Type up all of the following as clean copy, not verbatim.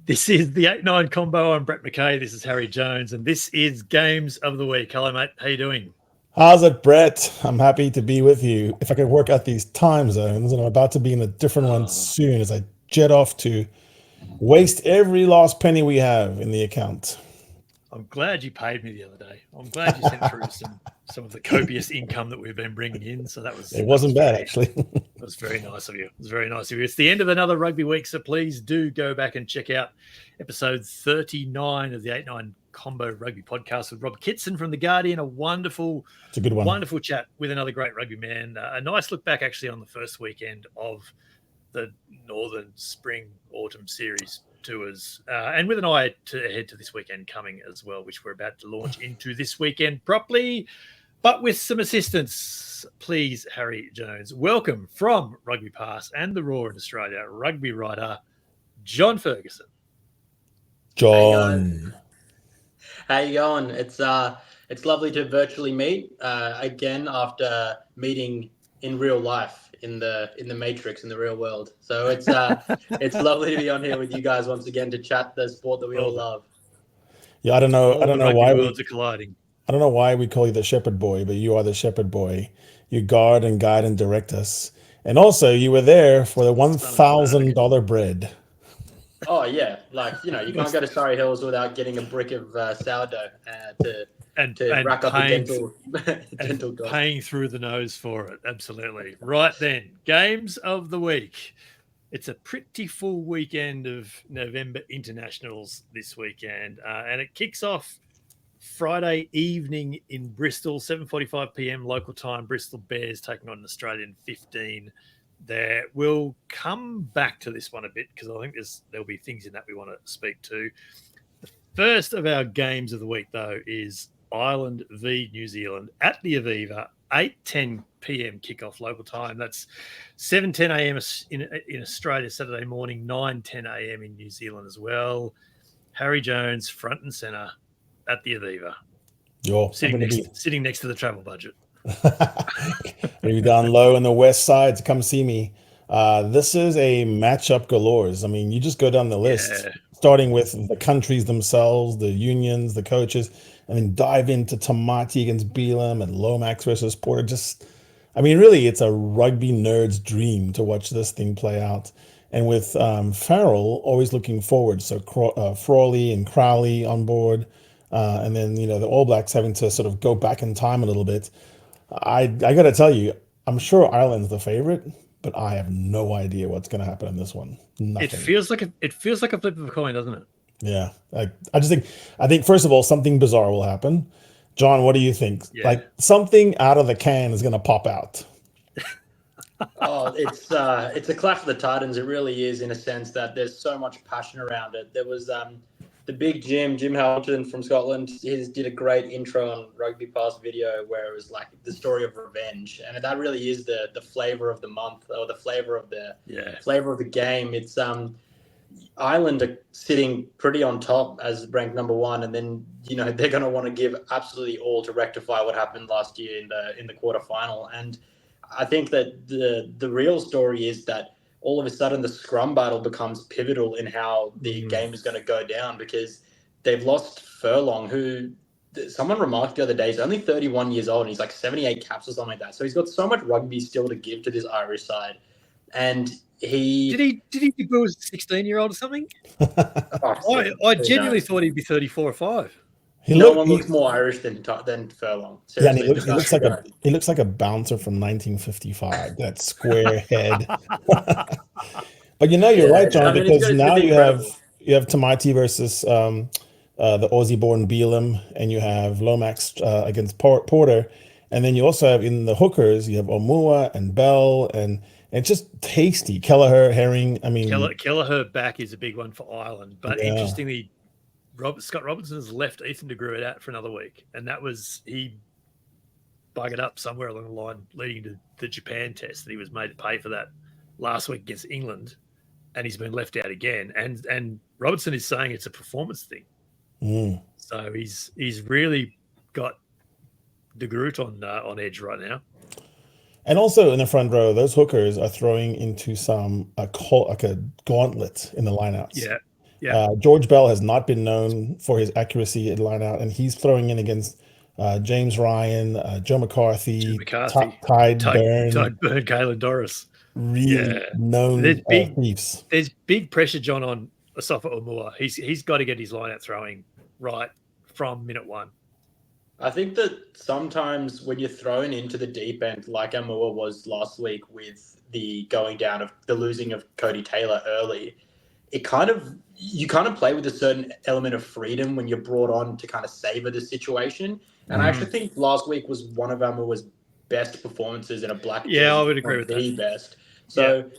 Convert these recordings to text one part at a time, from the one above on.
This is the 8-9 combo. I'm Brett McKay. This is Harry Jones, and this is Games of the Week. Hello, mate. How you doing? How's it, Brett? I'm happy to be with you. If I could work out these time zones, and I'm about to be in a different one soon as I jet off to waste every last penny we have in the account. I'm glad you paid me the other day. I'm glad you sent through some of the copious income that we've been bringing in. So it wasn't bad, actually. It was very nice of you. It was very nice of you. It's the end of another rugby week, so please do go back and check out episode 39 of the 8-9 Combo Rugby podcast with Rob Kitson from The Guardian. It's a good one. Wonderful chat with another great rugby man. A nice look back, actually, on the first weekend of the Northern Spring Autumn Series tours, and with an eye to ahead to this weekend coming as well, which we're about to launch into this weekend properly, but with some assistance. Please, Harry Jones, welcome from RugbyPass and The Roar in Australia, rugby writer John Ferguson. John, how you going? It's lovely to virtually meet again after meeting in real life in the Matrix, in the real world. So it's lovely to be on here with you guys once again to chat the sport that we all love. Yeah, I don't know why worlds are colliding. I don't know why we call you the shepherd boy, but you are the shepherd boy. You guard and guide and direct us. And also, you were there for the $1,000 bread. Oh yeah, you can't go to Surrey Hills without getting a brick of sourdough to rack up the dental cost. Paying through the nose for it. Absolutely. Right then, Games of the Week. It's a pretty full weekend of November internationals this weekend, and it kicks off Friday evening in Bristol, 7:45 p.m. local time. Bristol Bears taking on an Australian 15 there. We'll come back to this one a bit because I think there'll be things in that we want to speak to. The first of our Games of the Week, though, is Ireland v New Zealand at the Aviva, 8:10 p.m. kickoff local time. That's 7:10 a.m. in Australia Saturday morning, 9:10 a.m. in New Zealand as well. Harry Jones front and centre at the Aviva. Sitting next to the travel budget. Maybe down low on the west side to come see me. This is a matchup galores. I mean, you just go down the list, starting with the countries themselves, the unions, the coaches, and then dive into Tamati against Beelum and Lomax versus Porter. Really, it's a rugby nerd's dream to watch this thing play out. And with Farrell always looking forward, so Frawley and Crowley on board, and then the All Blacks having to sort of go back in time a little bit. I got to tell you, I'm sure Ireland's the favorite, but I have no idea what's going to happen in this one. Nothing. It feels like a flip of a coin, doesn't it? Yeah, I think first of all, something bizarre will happen. John, what do you think? Yeah. Like something out of the can is going to pop out. It's a clash of the Titans. It really is, in a sense that there's so much passion around it. There was the big Jim Hamilton from Scotland. He did a great intro on RugbyPass video where it was like the story of revenge, and that really is the flavor of the month, or the flavor of the game. It's Ireland are sitting pretty on top as ranked number one, and then they're going to want to give absolutely all to rectify what happened last year in the quarterfinal. And I think that the real story is that all of a sudden the scrum battle becomes pivotal in how the game is going to go down, because they've lost Furlong, who someone remarked the other day, he's only 31 years old and he's like 78 caps or something like that. So he's got so much rugby still to give to this Irish side. And did he debut as a 16-year-old or something? I genuinely thought he'd be 34 or 5. No one looks more Irish than Furlong. Seriously, yeah, and he looks like a bouncer from 1955. That square head. But you're right, John, because now you have Tamati versus the Aussie-born Beelum, and you have Lomax against Porter, and then you also have in the hookers you have Omua and Bell, and it's just tasty. Kelleher, Herring. I mean, Kelleher back is a big one for Ireland, but interestingly, Scott Robinson has left Ethan de Groot out for another week, and that was he buggered up somewhere along the line leading to the Japan test that he was made to pay for that last week against England, and he's been left out again. And Robinson is saying it's a performance thing. So he's really got de Groot on edge right now. And also in the front row, those hookers are throwing into like a gauntlet in the lineouts. Yeah. Yeah. George Bell has not been known for his accuracy at lineout, and he's throwing in against James Ryan, Joe McCarthy, Tide Byrne, Galen Doris. really known thieves. There's big pressure, John, on Asafa Umua. He's got to get his line out throwing right from minute one. I think that sometimes when you're thrown into the deep end, like Umua was last week with the going down of the losing of Cody Taylor early, you kind of play with a certain element of freedom when you're brought on to kind of savor the situation. And I actually think last week was one of Umua's best performances in a black jersey. Yeah, I would agree with that. The best. So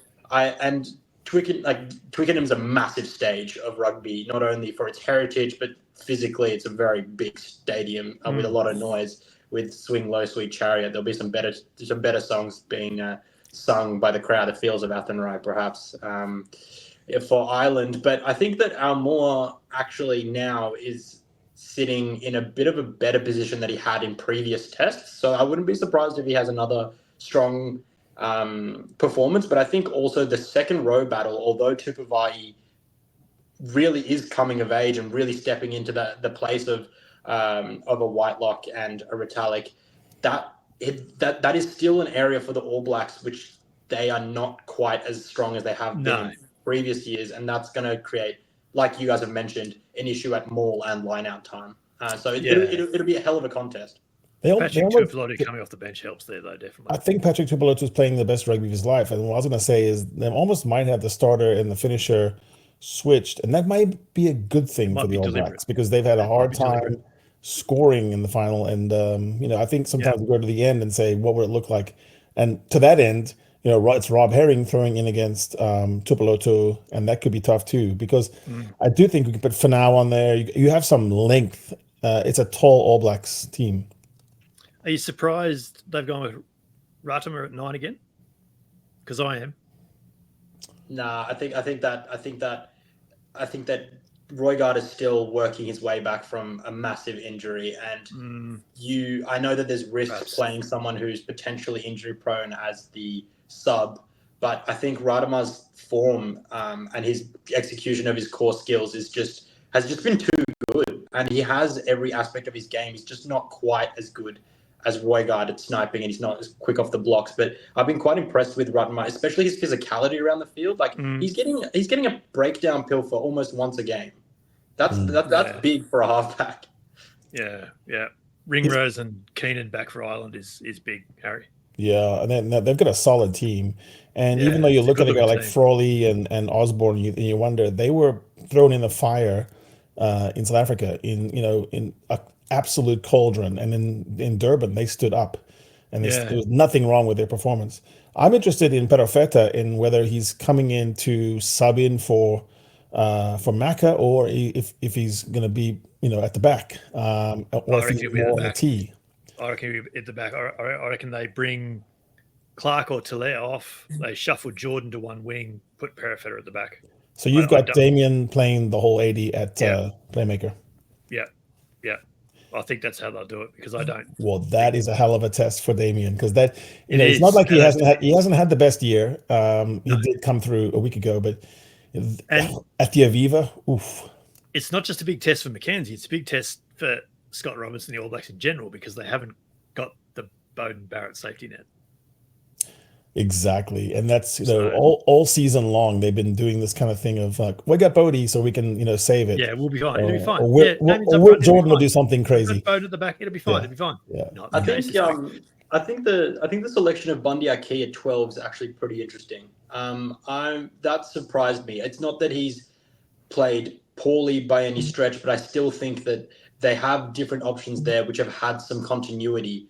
Twickenham's a massive stage of rugby, not only for its heritage, but physically it's a very big stadium with a lot of noise. With Swing Low, Sweet Chariot, there'll be some better songs being sung by the crowd at Fields of Athenry, perhaps, for Ireland. But I think that Almore actually now is sitting in a bit of a better position than he had in previous tests. So I wouldn't be surprised if he has another strong performance. But I think also the second row battle, although Tupavai really is coming of age and really stepping into the place of a Whitelock and a Retallick, that is still an area for the All Blacks which they are not quite as strong as they have been in previous years, and that's going to create, like you guys have mentioned, an issue at maul and line-out time. So it'll be a hell of a contest. Patrick Tuipulotu coming off the bench helps there, though, definitely. I think Patrick Tuipulotu is playing the best rugby of his life, and what I was going to say is they almost might have the starter and the finisher switched, and that might be a good thing for the All Blacks because they've had a hard time scoring in the final. And I think sometimes we go to the end and say, what would it look like? And to that end, it's Rob Herring throwing in against Tuipulotu, and that could be tough too, because I do think we could put Fanau on there. You have some length. It's a tall All Blacks team. Are you surprised they've gone with Ratimer at 9 again? Because I am. Nah, I think that Roigard is still working his way back from a massive injury, and I know that there's risk playing someone who's potentially injury prone as the sub, but I think Ratimer's form and his execution of his core skills has just been too good, and he has every aspect of his game. He's just not quite as good as Roigard at sniping, and he's not as quick off the blocks. But I've been quite impressed with Ratimer, especially his physicality around the field. Like he's getting a breakdown pill for almost once a game. That's big for a halfback. Yeah. Ringrose and Keenan back for Ireland is big, Harry. Yeah, and then they've got a solid team. And even though you look at a guy like Frawley and Osborne, you wonder, they were thrown in the fire in South Africa in an absolute cauldron, and in Durban they stood up, and there was nothing wrong with their performance. I'm interested in Perofeta, in whether he's coming in to sub in for Macca, or if he's going to be at the back, or if he's more on the tee. I reckon he'll be at the back. I reckon they bring Clark or Tillett off. They shuffle Jordan to one wing, put Perofeta at the back. So you've got Damien playing the whole 80 at playmaker. Yeah. I think that's how they'll do it, because I don't. Well, that is a hell of a test for Damien, because that it's not like he hasn't had the best year. He did come through a week ago, but at the Aviva, oof. It's not just a big test for Mackenzie; it's a big test for Scott Robertson, the All Blacks in general, because they haven't got the Bowden Barrett safety net. Exactly, and that's all season long they've been doing this kind of thing of like, we got Bodie, so we can save it. Yeah, we'll be fine. It'll be fine. Or Jordan will do something crazy. Bowden at the back, it'll be fine. It'll be fine. Yeah. I think the selection of Bundy Aki at 12 is actually pretty interesting. That surprised me. It's not that he's played poorly by any stretch, but I still think that they have different options there which have had some continuity,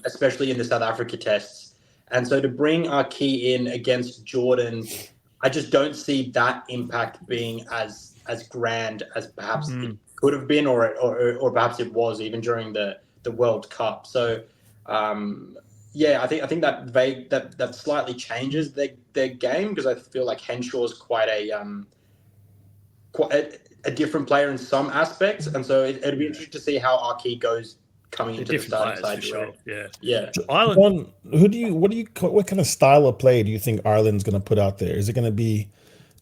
especially in the South Africa tests. And so to bring Aki in against Jordan, I just don't see that impact being as grand as perhaps it could have been, or perhaps it was even during the World Cup. So I think that slightly changes their game, because I feel like Henshaw's quite a different player in some aspects, and so it'd be interesting to see how Aki goes coming They're into the different starting players side. for sure. Yeah. Ireland. John, what kind of style of play do you think Ireland's going to put out there? Is it going to be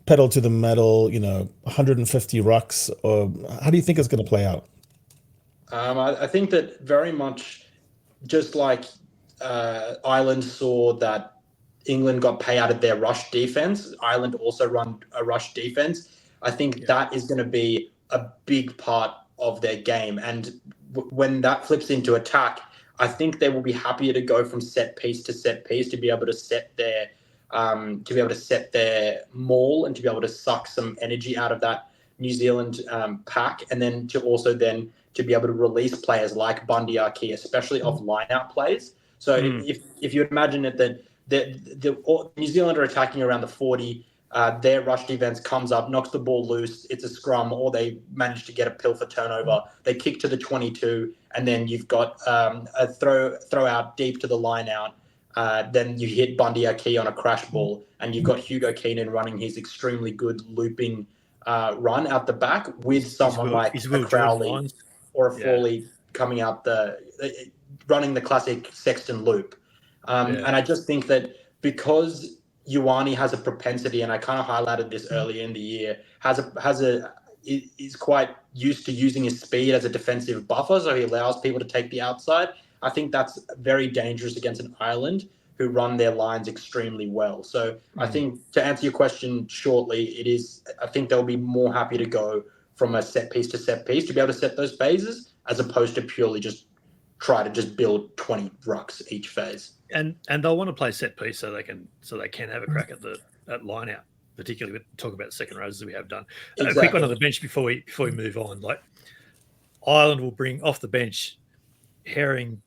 pedal to the metal, 150 rucks, or how do you think it's going to play out? I think that very much just like Ireland saw that England got pay out of their rush defense, Ireland also run a rush defense. I think that is going to be a big part of their game. And when that flips into attack, I think they will be happier to go from set piece to set piece to be able to set their maul and to be able to suck some energy out of that New Zealand pack, and then to be able to release players like Bundy Arki, especially off line-out plays. So if you imagine it, that the New Zealand are attacking around the 40, their rush defense comes up, knocks the ball loose, it's a scrum, or they manage to get a pill for turnover. They kick to the 22, and then you've got a throw out deep to the line out. Then you hit Bundy Arki on a crash ball, and you've got Hugo Keenan running his extremely good looping run out the back with someone like a Crowley or a Frawley coming out running the classic Sexton loop. And I just think that because Ioane has a propensity, and I kind of highlighted this earlier in the year, is quite used to using his speed as a defensive buffer, so he allows people to take the outside. I think that's very dangerous against an Ireland who run their lines extremely well. So I think, to answer your question shortly, I think they'll be more happy to go from a set piece to set piece to be able to set those phases, as opposed to purely just try to just build 20 rucks each phase. And they'll want to play set piece so they can have a crack at line out, particularly with talking about the second rows as we have done. Exactly. A quick one on the bench before we move on. Like, Ireland will bring off the bench Herring,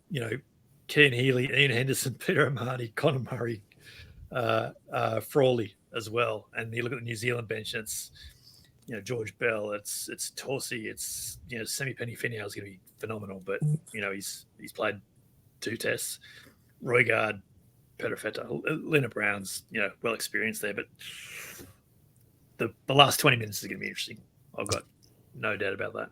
Kean Healy, Ian Henderson, Peter O'Mahony, Conor Murray, Frawley as well. And you look at the New Zealand bench, and it's George Bell, it's Torsey, it's Semi Penny Finau is going to be phenomenal, but he's played 2 tests. Roygaard, Petafeta, Leonard Brown's well experienced there, but the last 20 minutes is going to be interesting. I've got no doubt about that.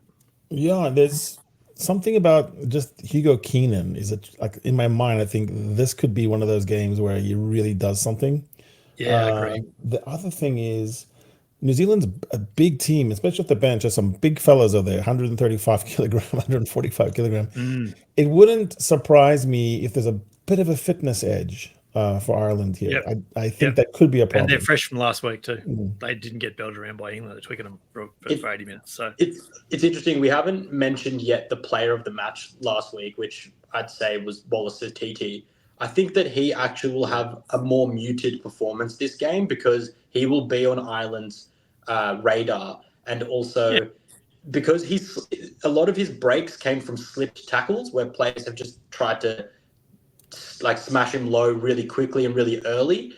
Yeah, there's something about just Hugo Keenan. Is it like, in my mind, I think this could be one of those games where he really does something. Yeah, I agree. The other thing is, New Zealand's a big team, especially at the bench. There's some big fellas over there, 135 kilogram, 145 kilogram. It wouldn't surprise me if there's a bit of a fitness edge for Ireland here. I think that could be a problem. And they're fresh from last week too. They didn't get belted around by England at Twickenham for 80 minutes. So it's interesting. We haven't mentioned yet the player of the match last week, which I'd say was Wallace Titi. I think that he actually will have a more muted performance this game, because he will be on Ireland's radar, and also because a lot of his breaks came from slipped tackles where players have just tried to smash him low really quickly and really early.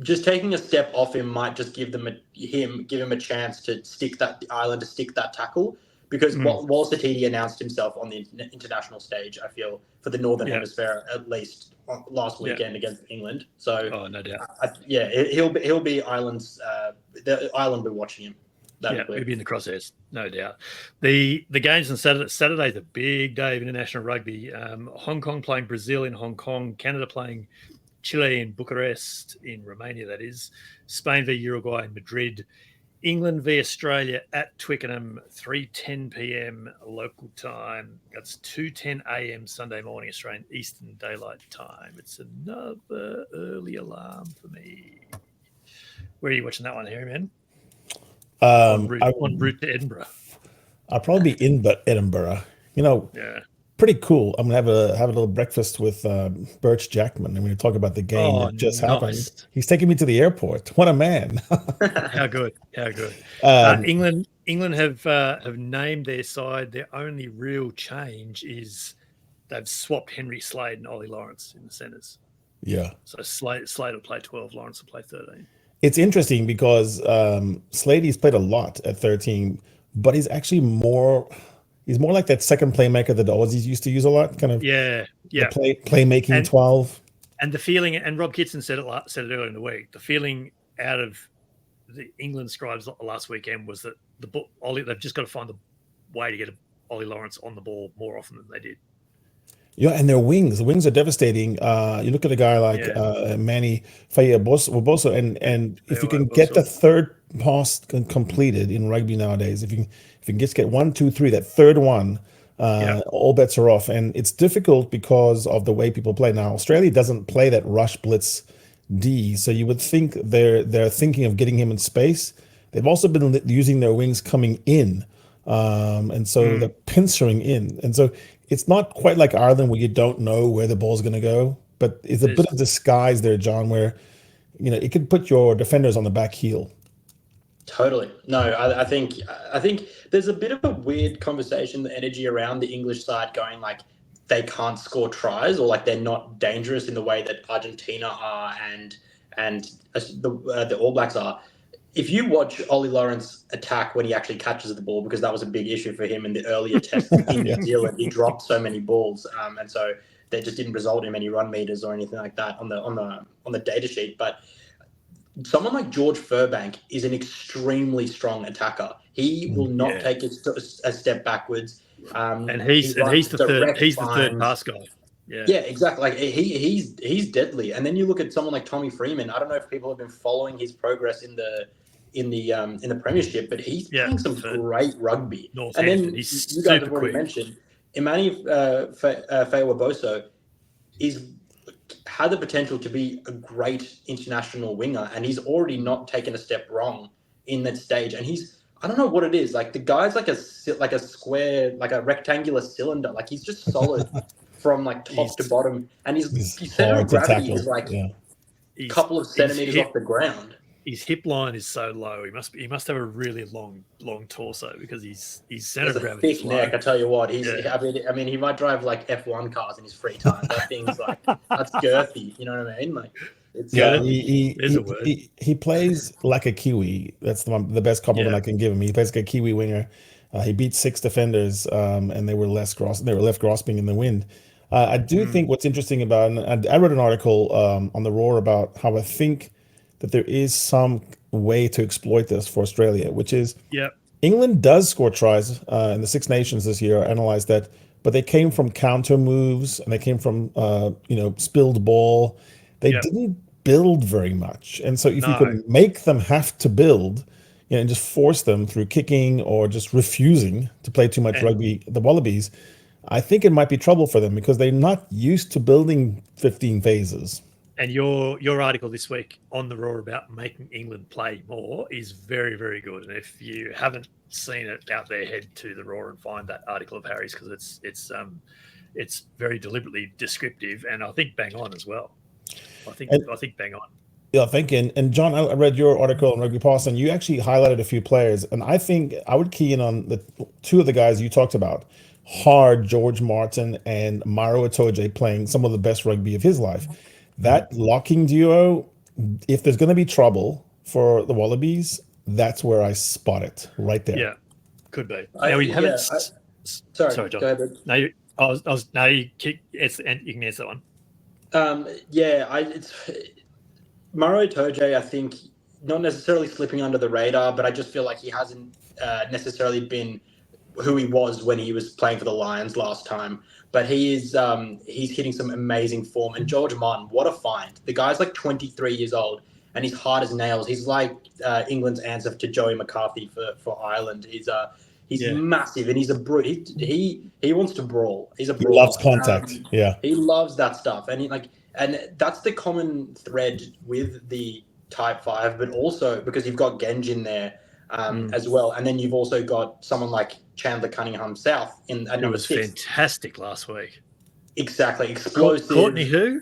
Just taking a step off him might just give him a chance to stick that tackle, because Wallace Titi announced himself on the international stage, I feel, for the Northern Hemisphere, at least last weekend against England. So no doubt. He'll be Ireland's. Ireland will be watching him. He'll be in the crosshairs, no doubt. The games on Saturday's a big day of international rugby. Hong Kong playing Brazil in Hong Kong, Canada playing Chile in Bucharest, in Romania, that is. Spain v Uruguay in Madrid. England v Australia at Twickenham, 3:10 p.m. local time. That's 2:10 a.m. Sunday morning, Australian Eastern Daylight Time. It's another early alarm for me. Where are you watching that one, Harry, man? En route to Edinburgh. I'll probably be in Edinburgh. Pretty cool. I'm gonna have a little breakfast with Birch Jackman, and we're gonna talk about the game that just happened. He's taking me to the airport. What a man! How good! England have named their side. Their only real change is they've swapped Henry Slade and Ollie Lawrence in the centres. Yeah. So Slade will play 12, Lawrence will play 13. It's interesting because Slade's played a lot at 13, but he's actually more like that second playmaker that the Aussies used to use a lot, kind of. The playmaking 12. And the feeling, and Rob Kitson said it earlier in the week, the feeling out of the England scribes last weekend was that they've just got to find the way to get Ollie Lawrence on the ball more often than they did. Yeah, and their wings. The wings are devastating. You look at a guy like Manny Faye-Boso, and if you can get the third pass completed in rugby nowadays, if you can just get 1, 2, 3, that third one, all bets are off. And it's difficult because of the way people play now. Australia doesn't play that rush blitz D, so you would think they're thinking of getting him in space. They've also been using their wings coming in, and so they're pincering in, and so it's not quite like Ireland where you don't know where the ball's going to go, but it's a bit of disguise there, John, where it could put your defenders on the back heel. Totally. No, I think there's a bit of a weird conversation, the energy around the English side going like they can't score tries or like they're not dangerous in the way that Argentina are and the All Blacks are. If you watch Ollie Lawrence attack when he actually catches the ball, because that was a big issue for him in the earlier tests in New Zealand, he dropped so many balls, and so they just didn't result in any run meters or anything like that on the data sheet. But someone like George Furbank is an extremely strong attacker. He will not take a step backwards. And he's the third pass guy. Yeah, exactly. Like he's deadly. And then you look at someone like Tommy Freeman. I don't know if people have been following his progress in the Premiership, but he's playing some great rugby. And then you guys have already mentioned Imani Faye-Boso had the potential to be a great international winger, and he's already not taken a step wrong in that stage. And I don't know what it is. Like the guy's like a square, like a rectangular cylinder. Like he's just solid from like top to bottom, and his center of gravity is like a couple of centimeters off the ground. His hip line is so low. He must have a really long torso because his center of gravity is thick neck. I tell you what, I mean, he might drive like F1 cars in his free time. That thing's like that's girthy. You know what I mean? Like, it's, he plays like a Kiwi. That's the best compliment I can give him. He plays like a Kiwi winger. He beat 6 defenders, and they were left grasping in the wind. I do think what's interesting about, and I read an article on the Roar about how I think that there is some way to exploit this for Australia, which is England does score tries in the Six Nations this year. I analyzed that, but they came from counter moves and they came from spilled ball. They didn't build very much, and so if you can make them have to build, and just force them through kicking or just refusing to play too much rugby, the Wallabies, I think it might be trouble for them because they're not used to building 15 phases. And your article this week on the Roar about making England play more is very, very good. And if you haven't seen it out there, head to the Roar and find that article of Harry's because it's very deliberately descriptive and I think bang on as well. I think bang on. Yeah, thank you. And John, I read your article on RugbyPass, and you actually highlighted a few players. And I think I would key in on the 2 of the guys you talked about, George Martin and Maro Itoje, playing some of the best rugby of his life. That locking duo, if there's going to be trouble for the Wallabies, that's where I spot it, right there. Yeah, could be. Now we haven't. Sorry, John. Go ahead. No, you can answer that one. It's Maro Itoje, I think, not necessarily slipping under the radar, but I just feel like he hasn't necessarily been who he was when he was playing for the Lions last time. But he's hitting some amazing form. And George Martin, what a find. The guy's like 23 years old, and he's hard as nails. He's like England's answer to Joey McCarthy for Ireland. He's massive, and he's a brute. He wants to brawl. He's a brawler. He loves contact. He loves that stuff. And that's the common thread with the Type 5, but also because you've got Genge in there as well. And then you've also got someone like Chandler Cunningham South at number 6. It was fantastic last week. Exactly. Explosive. Courtney who?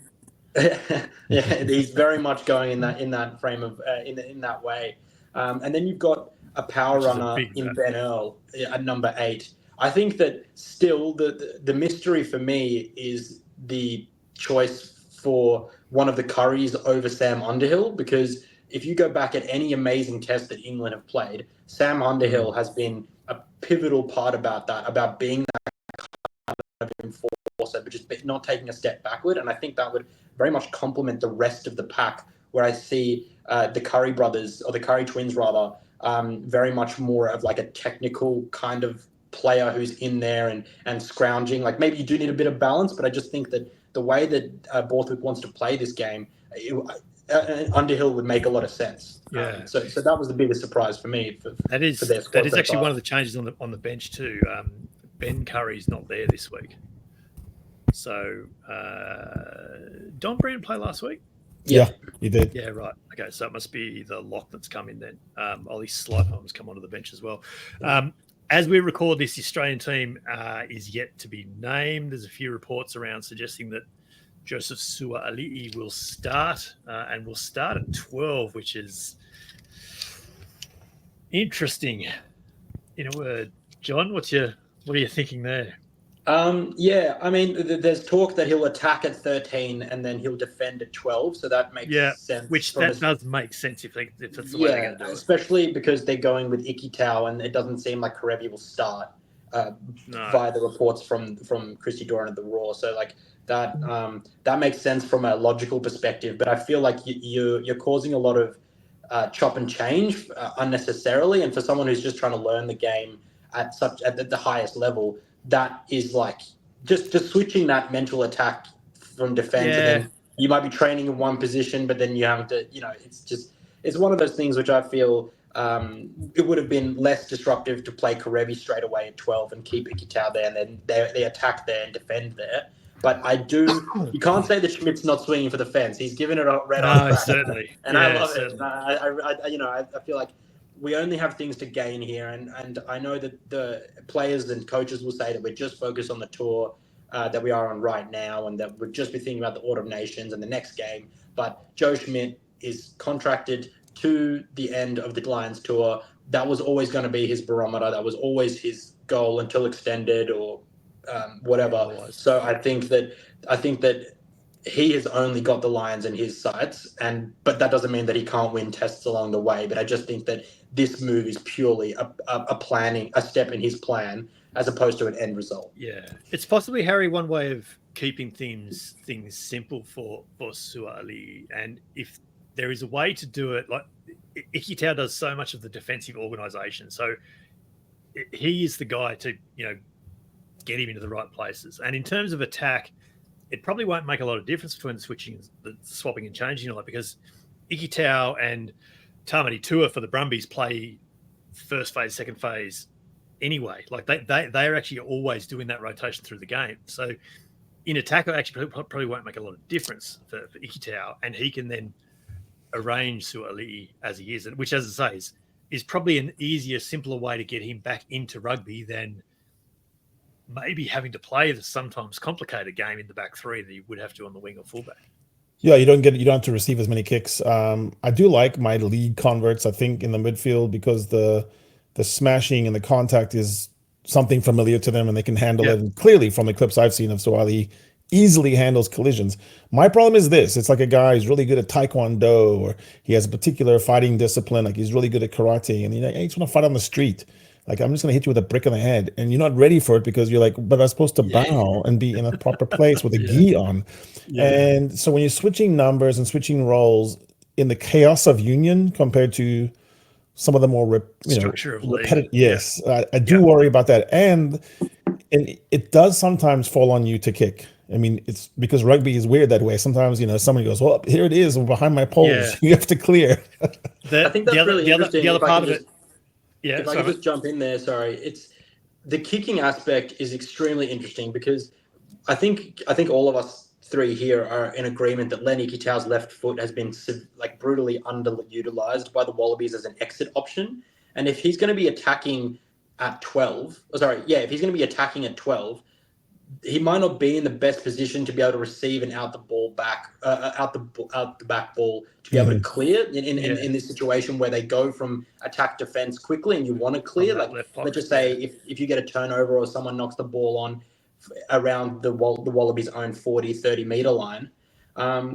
He's very much going in that frame of in that way. And then you've got a power runner in Ben Earl at number 8. I think that still the mystery for me is the choice for one of the Currys over Sam Underhill, because if you go back at any amazing test that England have played, Sam Underhill has been a pivotal part about being that kind of enforcer, but just not taking a step backward. And I think that would very much complement the rest of the pack, where I see the Curry brothers, or the Curry twins rather, very much more of like a technical kind of player who's in there and scrounging. Like maybe you do need a bit of balance, but I just think that the way that Borthwick wants to play this game, Underhill would make a lot of sense. Yeah. So that was the biggest surprise for me. That is actually one of the changes on the bench too. Ben Curry's not there this week. So Don Brown play last week? Yeah, he did. Yeah, right. Okay, so it must be the lock that's come in then. Ollie Slipeham's come onto the bench as well. As we record this, the Australian team is yet to be named. There's a few reports around suggesting that Joseph Sua'ali'i will start and will start at 12, which is interesting. In a word, John, what are you thinking there? Yeah, I mean, there's talk that he'll attack at 13 and then he'll defend at 12, so that makes sense. Which does make sense if that's the way they're going to do it. Especially because they're going with Ikitau, and it doesn't seem like Karevi will start via the reports from Christy Doran at The Roar. So like that makes sense from a logical perspective, but I feel like you're causing a lot of chop and change unnecessarily, and for someone who's just trying to learn the game at the highest level, that is like just switching that mental attack from defense, and then you might be training in one position, but then you have to, it's one of those things which I feel it would have been less disruptive to play Karevi straight away at 12 and keep Ikitau there, and then they attack there and defend there. But you can't say that Schmidt's not swinging for the fence. He's given it a red eye. No, certainly. And I love it. I feel like we only have things to gain here, and I know that the players and coaches will say that we're just focused on the tour that we are on right now, and that we'll just be thinking about the Autumn Nations and the next game. But Joe Schmidt is contracted to the end of the Lions tour. That was always going to be his barometer. That was always his goal until extended or whatever. So I think that he has only got the Lions in his sights, but that doesn't mean that he can't win tests along the way. But I just think that this move is purely a step in his plan as opposed to an end result. Yeah, it's possibly, Harry, one way of keeping things simple for Sua'ali'i, and if there is a way to do it, like Ikitau does so much of the defensive organisation, so he is the guy to get him into the right places. And in terms of attack, it probably won't make a lot of difference between the swapping and changing, because Ikitau and Tamati Tua for the Brumbies play first phase, second phase anyway. Like they are actually always doing that rotation through the game. So in attack, it actually probably won't make a lot of difference for Ikitau, and he can then arrange Sua'ali'i as he is, which, as I say, is probably an easier, simpler way to get him back into rugby than maybe having to play the sometimes complicated game in the back three that you would have to on the wing or fullback. Yeah, you don't have to receive as many kicks. I do like my lead converts, I think, in the midfield, because the smashing and the contact is something familiar to them, and they can handle it. And clearly, from the clips I've seen of Sua'ali'i, easily handles collisions. My problem is this: it's like a guy who's really good at Taekwondo, or he has a particular fighting discipline, like he's really good at karate, and I just want to fight on the street. Like, I'm just going to hit you with a brick on the head, and you're not ready for it because you're like, but I'm supposed to bow and be in a proper place with a gi on. Yeah. And so when you're switching numbers and switching roles in the chaos of union compared to some of the more repetitive, yes, I do worry about that. And it does sometimes fall on you to kick. I mean, it's because rugby is weird that way. Sometimes, somebody goes, well, here it is behind my poles. Yeah. You have to clear. I think that's really interesting. The other part of it. Yeah, if I could just jump in there, sorry. It's the kicking aspect is extremely interesting, because I think all of us three here are in agreement that Len Ikitau's left foot has been brutally underutilized by the Wallabies as an exit option. And if he's going to be attacking at 12, if he's going to be attacking at 12, he might not be in the best position to be able to receive an out the back ball to be able to clear in this situation where they go from attack defense quickly and you want to clear. Let's just say if you get a turnover or someone knocks the ball on around the Wallabies' own 40-30 meter line.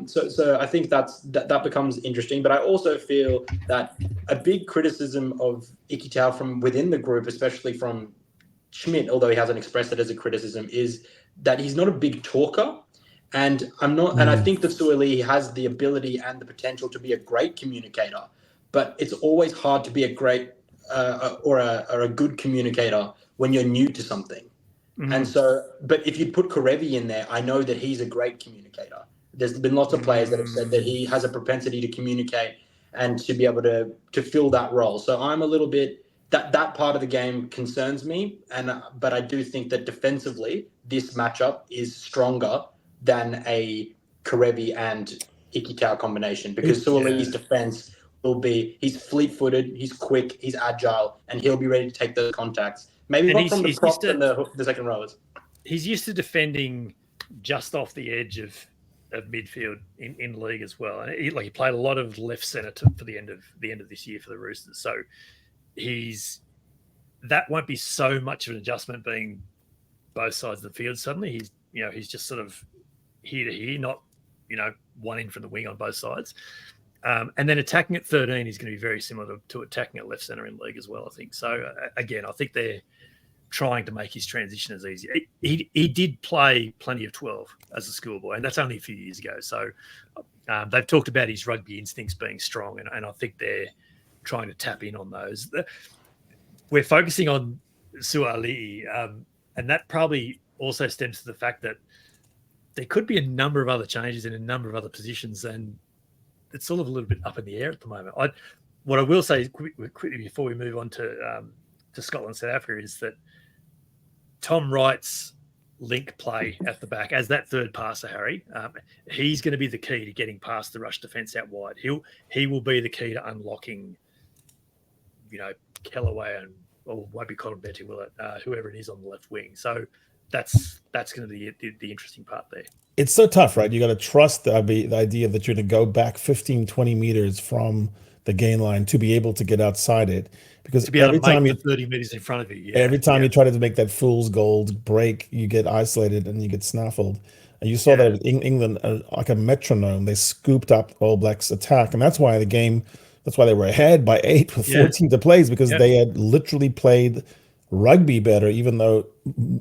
So I think that becomes interesting. But I also feel that a big criticism of Ikitau from within the group, especially from Schmidt, although he hasn't expressed it as a criticism, is that he's not a big talker. And I think that Sua'ali'i has the ability and the potential to be a great communicator, but it's always hard to be a great or a good communicator when you're new to something. And so, but if you put Karevi in there, I know that he's a great communicator. There's been lots of players that have said that he has a propensity to communicate and to be able to fill that role. So I'm a little bit, that part of the game concerns me. But I do think that defensively, this matchup is stronger than a Karevi and Ikitau combination, because Suoli's defense will be, he's fleet-footed, he's quick, he's agile, and he'll be ready to take those contacts. Maybe not from the props and the second rowers. He's used to defending just off the edge of midfield in league as well. And he played a lot of left centre for the end of this year for the Roosters. So that won't be so much of an adjustment being both sides of the field. Suddenly he's just sort of here to here, not one in from the wing on both sides. And then attacking at 13 is going to be very similar to attacking at left centre in league as well, I think. So again, I think they're trying to make his transition as easy. He did play plenty of 12 as a schoolboy, and that's only a few years ago. So they've talked about his rugby instincts being strong, and I think they're trying to tap in on those. We're focusing on Suoli, and that probably also stems to the fact that there could be a number of other changes in a number of other positions, and it's sort of a little bit up in the air at the moment. What I will say quickly before we move on to Scotland, South Africa, is that Tom Wright's link play at the back as that third passer, Harry, he's going to be the key to getting past the rush defence out wide. He will be the key to unlocking, Kellaway and won't be Colin Benting, will it? Whoever it is on the left wing. So that's going to be the interesting part there. It's so tough, right? You got to trust the idea that you're going to go back 15, 20 meters from the gain line to be able to get outside it, because to be able to make 30 meters in front of you. Every time you try to make that fool's gold break, you get isolated and you get snaffled. And you saw that in England, like a metronome, they scooped up All Blacks attack, and that's why they were ahead by 8 with 14 to play, because they had literally played rugby better, even though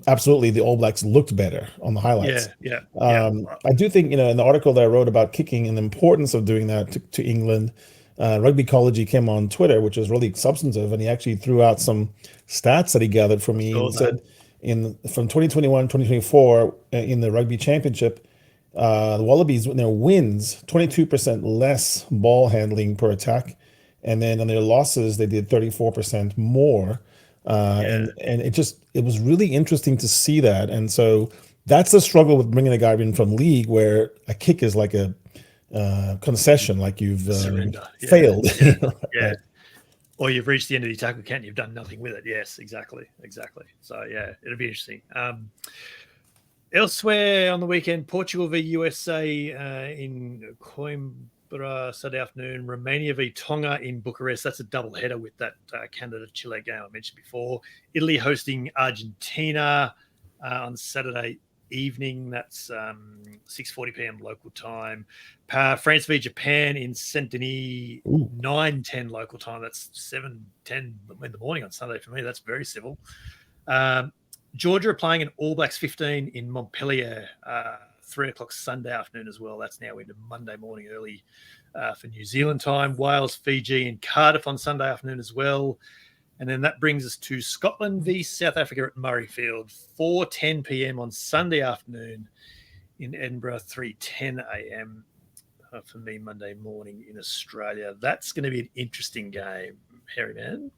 absolutely the All Blacks looked better on the highlights. I do think, in the article that I wrote about kicking and the importance of doing that to England, Rugby Ecology came on Twitter, which is really substantive, and he actually threw out some stats that he gathered for me and said from 2021, 2024 in the Rugby Championship, the Wallabies, in their wins, 22% less ball handling per attack, and then on their losses, they did 34% more. And it was really interesting to see that. And so that's the struggle with bringing a guy in from league, where a kick is like a concession, like you've failed. Right. Or you've reached the end of the tackle count and you've done nothing with it. Yes, exactly. So it'll be interesting. Elsewhere on the weekend, Portugal v USA in Coimbra Saturday afternoon, Romania v Tonga in Bucharest. That's a double header with that Canada-Chile game I mentioned before. Italy hosting Argentina on Saturday evening. That's 6:40 p.m. local time. France v Japan in Saint-Denis, 9:10 local time. That's 7:10 in the morning on Sunday for me. That's very civil. Georgia are playing an All Blacks 15 in Montpellier, 3 o'clock Sunday afternoon as well. That's now into Monday morning early for New Zealand time. Wales, Fiji, and Cardiff on Sunday afternoon as well. And then that brings us to Scotland v South Africa at Murrayfield, 4:10 p.m. on Sunday afternoon in Edinburgh, 3:10 a.m. For me Monday morning in Australia. That's going to be an interesting game, Harry man.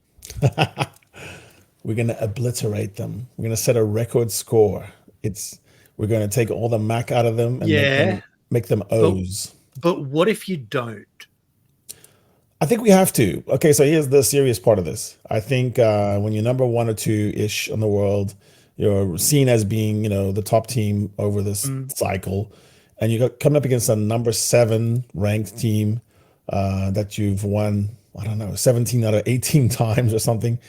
We're going to obliterate them. We're going to set a record score. We're going to take all the mac out of them and make them O's. But what if you don't? I think we have to. Okay, so here's the serious part of this. I think when you're number 1 or 2-ish in the world, you're seen as being, the top team over this cycle, and you're coming up against a number 7 ranked team that you've won, 17 out of 18 times or something.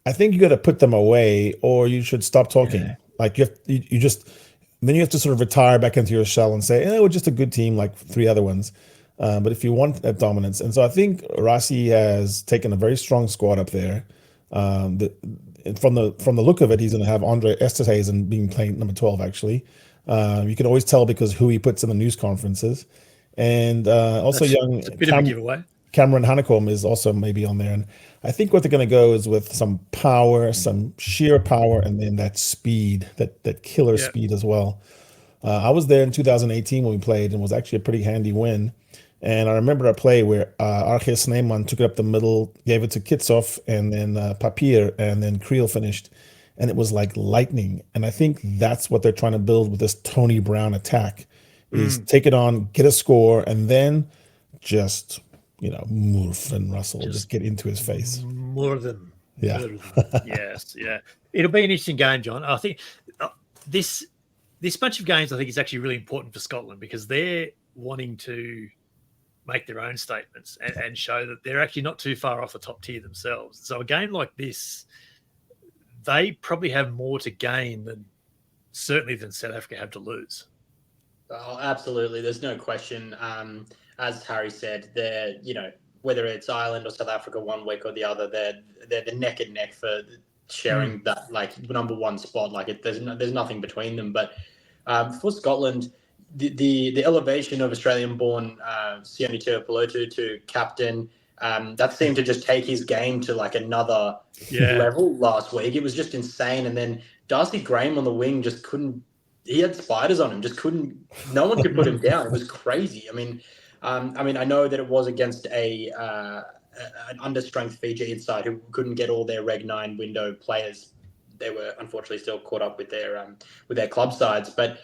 I think you got to put them away, or you should stop talking. Yeah. Like then you have to sort of retire back into your shell and say, we're just a good team like 3 other ones. But if you want that dominance, and so I think Rassi has taken a very strong squad up there. From the look of it, he's going to have Andre Esterhuizen being playing number 12. Actually, you can always tell because who he puts in the news conferences, and also That's a bit of a giveaway. Cameron Honeycomb is also maybe on there. And I think what they're going to go is with some power, some sheer power, and then that speed, that killer speed as well. I was there in 2018 when we played, and it was actually a pretty handy win. And I remember a play where Arche Sneeman took it up the middle, gave it to Kitsov, and then Papier, and then Creel finished. And it was like lightning. And I think that's what they're trying to build with this Tony Brown attack, is take it on, get a score, and then just, Murph and Russell just get into his face. More of them. Yeah. More of them. Yes, yeah. It'll be an interesting game, John. I think this bunch of games, I think, is actually really important for Scotland because they're wanting to make their own statements and show that they're actually not too far off the top tier themselves. So a game like this, they probably have more to gain than South Africa have to lose. Oh, absolutely. There's no question. As Harry said, they're, whether it's Ireland or South Africa one week or the other, they're the neck and neck for sharing that number one spot. There's nothing between them. But for Scotland, the elevation of Australian-born Sione Tuipulotu to captain, that seemed to just take his game to another level last week. It was just insane. And then Darcy Graham on the wing just couldn't. He had spiders on him. Just couldn't. No one could put him down. It was crazy. I know that it was against an understrength Fiji side who couldn't get all their Reg 9 window players. They were unfortunately still caught up with their club sides. But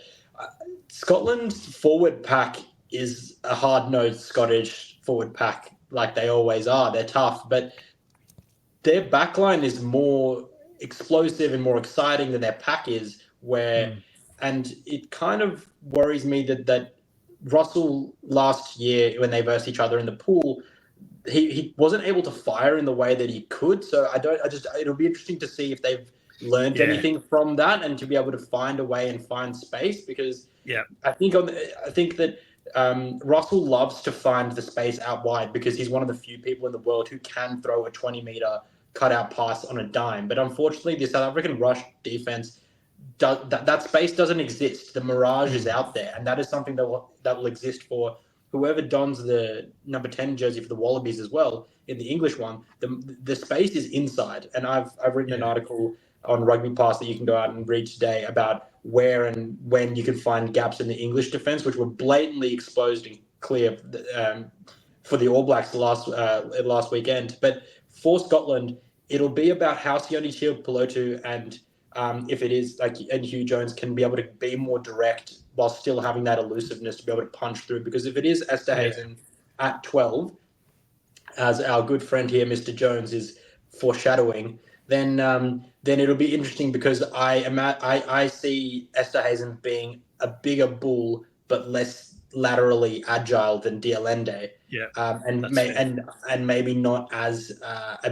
Scotland's forward pack is a hard-nosed Scottish forward pack, like they always are. They're tough, but their backline is more explosive and more exciting than their pack is. And it kind of worries me that Russell last year, when they versed each other in the pool, he wasn't able to fire in the way that he could. So it'll be interesting to see if they've learned anything from that and to be able to find a way and find space, because I think that Russell loves to find the space out wide because he's one of the few people in the world who can throw a 20-meter cutout pass on a dime. But unfortunately, the South African rush defense, that space doesn't exist. The mirage is out there, and that is something that will exist for whoever dons the number 10 jersey for the Wallabies as well. In the English one, the space is inside, and I've written an article on RugbyPass that you can go out and read today about where and when you can find gaps in the English defense, which were blatantly exposed and clear for the All Blacks last weekend. But for Scotland, it'll be about how Sione Tuipulotu and if it is and Hugh Jones can be able to be more direct while still having that elusiveness to be able to punch through. Because if it is Esterhuizen at 12, as our good friend here, Mr. Jones, is foreshadowing, then it'll be interesting because I see Esterhuizen being a bigger bull but less laterally agile than Dialende. And maybe not as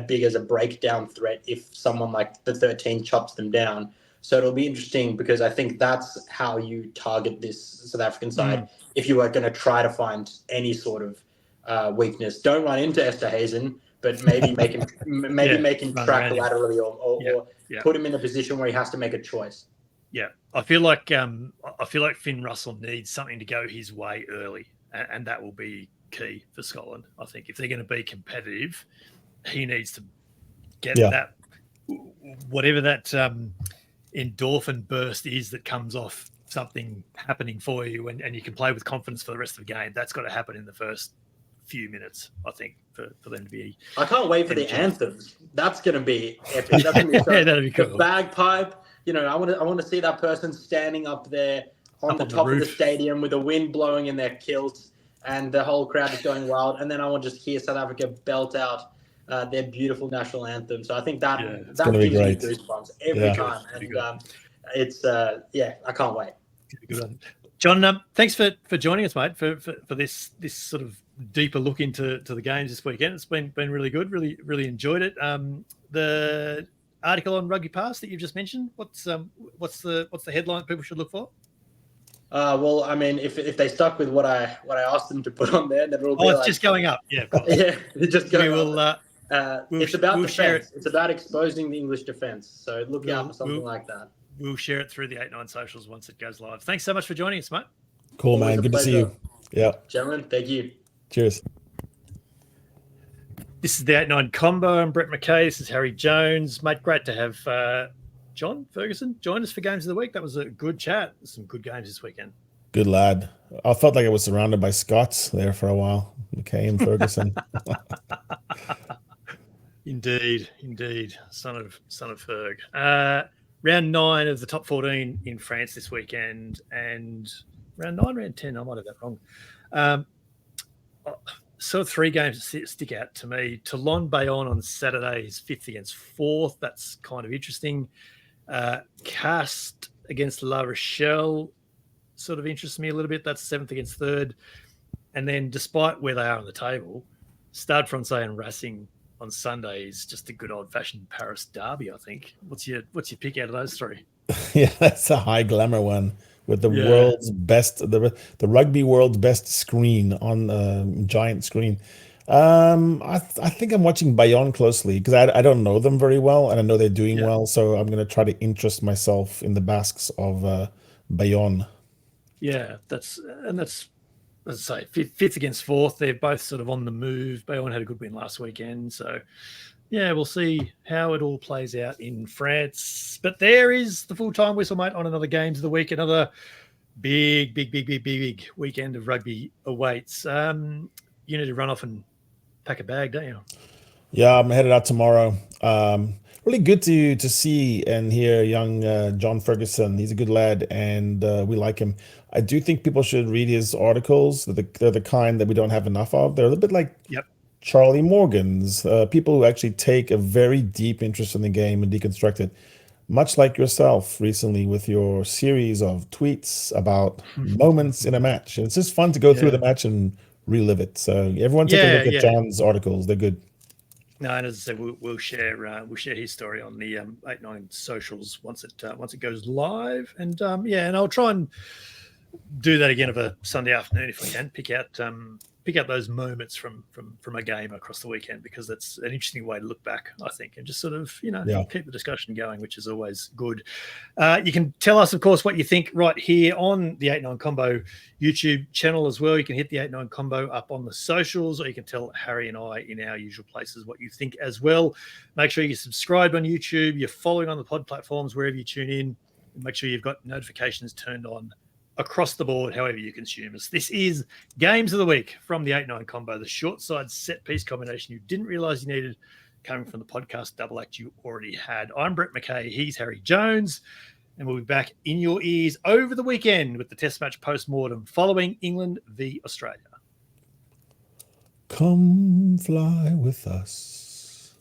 big as a breakdown threat if someone like the 13 chops them down. So it'll be interesting because I think that's how you target this South African side. If you are going to try to find any sort of weakness, don't run into Esterhuizen, but maybe make him track laterally or put him in a position where he has to make a choice. Yeah, I feel like Finn Russell needs something to go his way early, and that will be key for Scotland. I think if they're going to be competitive, he needs to get that, whatever that endorphin burst is that comes off something happening for you, and you can play with confidence for the rest of the game. That's got to happen in the first few minutes, I think, for them to be. I can't wait for the anthems. That's going to be epic. That's going to be that'd be cool. The bagpipe. I want to see that person standing up there on the top of the stadium with the wind blowing in their kilts and the whole crowd is going wild. And then I want to just hear South Africa belt out their beautiful national anthem. So I think that gives me goosebumps every time. And it's I can't wait. Good one. John, thanks for joining us, mate, for this sort of deeper look into the games this weekend. It's been really good. Really enjoyed it. The article on RugbyPass that you've just mentioned, what's the headline people should look for? Well, I mean, if they stuck with what I asked them to put on there, then it'll be it's just going up. Yeah, of course. It's just going up. It's about defense. It's about exposing the English defense. So look out for something like that. We'll share it through the 8-9 socials once it goes live. Thanks so much for joining us, mate. Cool, man. Good to see you. Yeah. Gentlemen, thank you. Cheers. This is the 8-9 combo. I'm Brett McKay. This is Harry Jones. Mate, great to have John Ferguson join us for Games of the Week. That was a good chat. Some good games this weekend. Good lad. I felt like I was surrounded by Scots there for a while. McKay and Ferguson. Indeed. Son of Ferg. Round 9 of the top 14 in France this weekend, and round 9, round 10. I might have that wrong. So 3 games that stick out to me. Toulon Bayonne on Saturday is 5th against 4th. That's kind of interesting. Cast against La Rochelle sort of interests me a little bit. That's 7th against 3rd. And then despite where they are on the table, Stade Francais and Racing on Sunday is just a good old-fashioned Paris derby, I think. What's your pick out of those 3? Yeah, that's a high glamour one with the world's best, the rugby world's best screen on a giant screen. I think I'm watching Bayonne closely because I don't know them very well, and I know they're doing well, so I'm going to try to interest myself in the Basques of Bayonne. Yeah, that's as I say, 5th against 4th. They're both sort of on the move. Bayonne had a good win last weekend, so yeah, we'll see how it all plays out in France. But there is the full-time whistle, mate, on another Games of the Week. Another big weekend of rugby awaits. You need to run off and pack a bag, don't you? Yeah, I'm headed out tomorrow. Really good to see and hear young John Ferguson. He's a good lad, and we like him. I do think people should read his articles. They're the kind that we don't have enough of. They're a little bit like Charlie Morgan's, people who actually take a very deep interest in the game and deconstruct it, much like yourself recently with your series of tweets about moments in a match. And it's just fun to go through the match and relive it. So everyone take a look at John's articles. They're good. No, and as I said, we'll share his story on the 8-9 socials once it goes live, and and I'll try and do that again of a Sunday afternoon if I can. Pick out those moments from a game across the weekend, because that's an interesting way to look back, I think, and just sort of keep the discussion going, which is always good. You can tell us, of course, what you think right here on the 8-9 Combo YouTube channel as well. You can hit the 8-9 Combo up on the socials, or you can tell Harry and I in our usual places what you think as well. Make sure you're subscribed on YouTube, you're following on the pod platforms wherever you tune in, and make sure you've got notifications turned on across the board, however you consume us. This is Games of the Week from the 8-9 Combo, the short side set piece combination you didn't realize you needed, coming from the podcast double act you already had. I'm Brett McKay, he's Harry Jones, and we'll be back in your ears over the weekend with the test match post-mortem following England v Australia. Come fly with us.